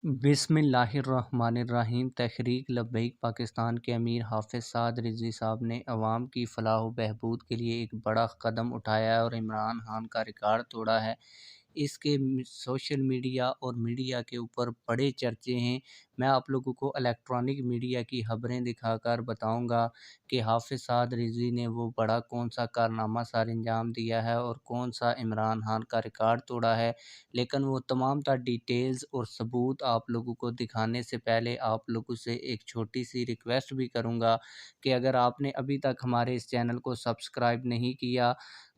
बिस्मिल्लाहिर्रहमानिर्रहीम। तहरीक लब्बैक पाकिस्तान के अमीर हाफिज़ साद रिज़वी साहब ने अवाम की फ़लाह व बहबूद के लिए एक बड़ा कदम उठाया है और इमरान खान का रिकॉर्ड तोड़ा है। इसके सोशल मीडिया और मीडिया के ऊपर बड़े चर्चे हैं। मैं आप लोगों को इलेक्ट्रॉनिक मीडिया की खबरें दिखाकर बताऊंगा कि हाफिज़ साद रिज़वी ने वो बड़ा कौन सा कारनामा सर अंजाम दिया है और कौन सा इमरान खान का रिकॉर्ड तोड़ा है। लेकिन वो तमाम तर डिटेल्स और सबूत आप लोगों को दिखाने से पहले आप लोगों से एक छोटी सी रिक्वेस्ट भी करूंगा कि अगर आपने अभी तक हमारे इस चैनल को सब्सक्राइब नहीं किया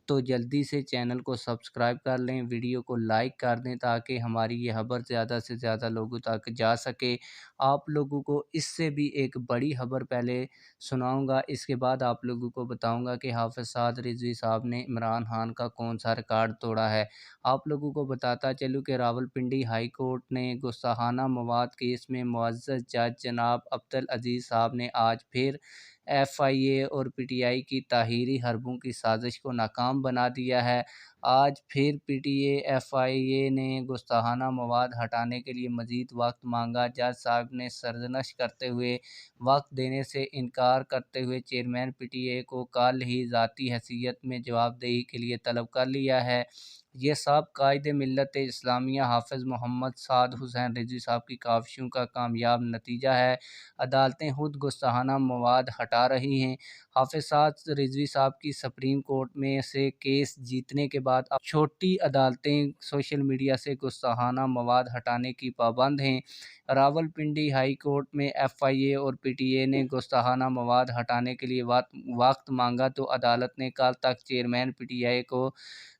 तो जल्दी से चैनल को सब्सक्राइब कर लें, वीडियो को लाइक कर दें ताकि हमारी ये खबर ज़्यादा से ज़्यादा लोगों तक जा सके। आप लोगों को इससे भी एक बड़ी खबर पहले सुनाऊंगा, इसके बाद आप लोगों को बताऊंगा कि हाफिज़ साद रिज़वी साहब ने इमरान खान का कौन सा रिकॉर्ड तोड़ा है। आप लोगों को बताता चलूँ कि रावलपिंडी हाई कोर्ट ने गुस्ताखाना मवाद केस में मुअज़्ज़ज़ जज जनाब अब्दुल अज़ीज़ साहब ने आज फिर FIA और PTI की ताहीरी हरबों की साजिश को नाकाम बना दिया है। आज फिर PTI FIA ने गुस्ताखाना मवाद हटाने के लिए मज़ीद वक्त मांगा। जज साहब ने सरजनश करते हुए वक्त देने से इनकार करते हुए चेयरमैन PTI को कल ही ज़ाती हैसियत में जवाबदेही के लिए तलब कर लिया है। ये सब कायदे मिल्लत इस्लामिया हाफिज़ मोहम्मद साद हुसैन रिज़वी साहब की काविशों का कामयाब नतीजा है। अदालतें खुद गुस्ताखाना मवाद हटा रही हैं। हाफिज़ साद रिज़वी साहब की सुप्रीम कोर्ट में से केस जीतने के बाद अब छोटी अदालतें सोशल मीडिया से गुस्ताखाना मवाद हटाने की पाबंद हैं। रावलपिंडी हाई कोर्ट में FIA और PTI ने गुस्ताखाना मवाद हटाने के लिए वक्त मांगा तो अदालत ने कल तक चेयरमैन PTI को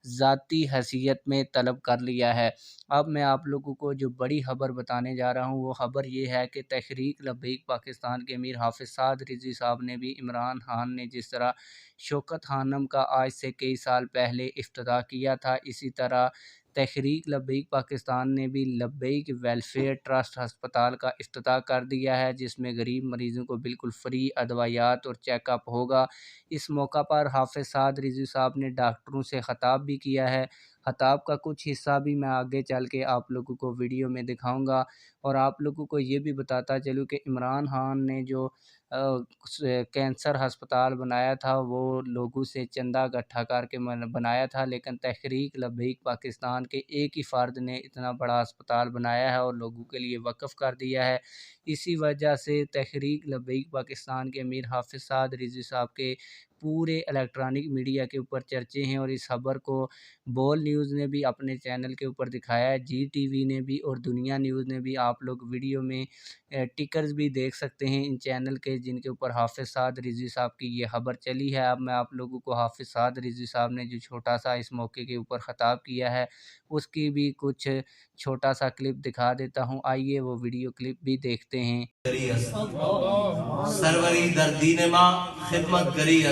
ज़ाती हैसियत में तलब कर लिया है। अब मैं आप लोगों को जो बड़ी खबर बताने जा रहा हूँ वो खबर ये है कि तहरीक लब्बैक पाकिस्तान के अमीर हाफिज़ साद रिज़वी साहब ने भी इमरान खान ने जिस तरह शौकत खानम का आज से कई साल पहले इफ्तिताह किया था, इसी तरह तहरीक लब्बैक पाकिस्तान ने भी लब्बैक वेलफेयर ट्रस्ट हस्पताल का इफ्तिताह कर दिया है, जिसमें गरीब मरीज़ों को बिल्कुल फ्री अदवायात और चेकअप होगा। इस मौका पर हाफिज़ साद रिज़वी साहब ने डॉक्टरों से खिताब भी किया है। खिताब का कुछ हिस्सा भी मैं आगे चल के आप लोगों को वीडियो में दिखाऊंगा। और आप लोगों को ये भी बताता चलूँ कि इमरान खान ने जो कैंसर हस्पताल बनाया था वो लोगों से चंदा इकट्ठा करके बनाया था, लेकिन तहरीक लब्बैक पाकिस्तान के एक ही फ़र्द ने इतना बड़ा अस्पताल बनाया है और लोगों के लिए वक्फ़ कर दिया है। इसी वजह से तहरीक लब्बैक पाकिस्तान के अमीर हाफिज़ साद रिज़वी साहब के पूरे इलेक्ट्रॉनिक मीडिया के ऊपर चर्चे हैं। और इस खबर को बोल न्यूज़ ने भी अपने चैनल के ऊपर दिखाया है, GTV ने भी और दुनिया न्यूज़ ने भी। आप लोग वीडियो में टिकर्स भी देख सकते हैं इन चैनल के जिनके ऊपर हाफिज़ साद रिज़वी साहब की ये खबर चली है। अब मैं आप लोगों को हाफिज़ साद रिज़वी साहब ने जो छोटा सा इस मौके के ऊपर ख़िताब किया है उसकी भी कुछ छोटा सा क्लिप दिखा देता हूँ, आइए वो वीडियो क्लिप भी देखते हैं। सरवरी दर दीन मां खिदमत करी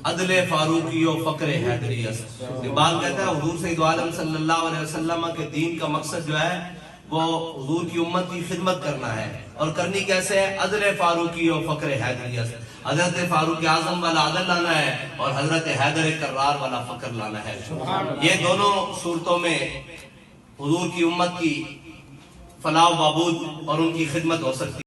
अदले फारूकी और फकरे हैदरी। इकबाल कहता है हुजूर सैयद आलम सल्लल्लाहु अलैहि वसल्लम के दीन का मकसद जो है वो हुजूर की उम्मत की खिदमत करना है। और करनी कैसे है? अदले फारूकी और फकरे हैदरी। हजरत फारूक आजम वाला अदल लाना है और हजरत हैदर कर्रार वाला फकर लाना है। ये दोनों सूरतों में हुजूर की उम्मत की फलाह बहबूद और उनकी खिदमत हो सकती है।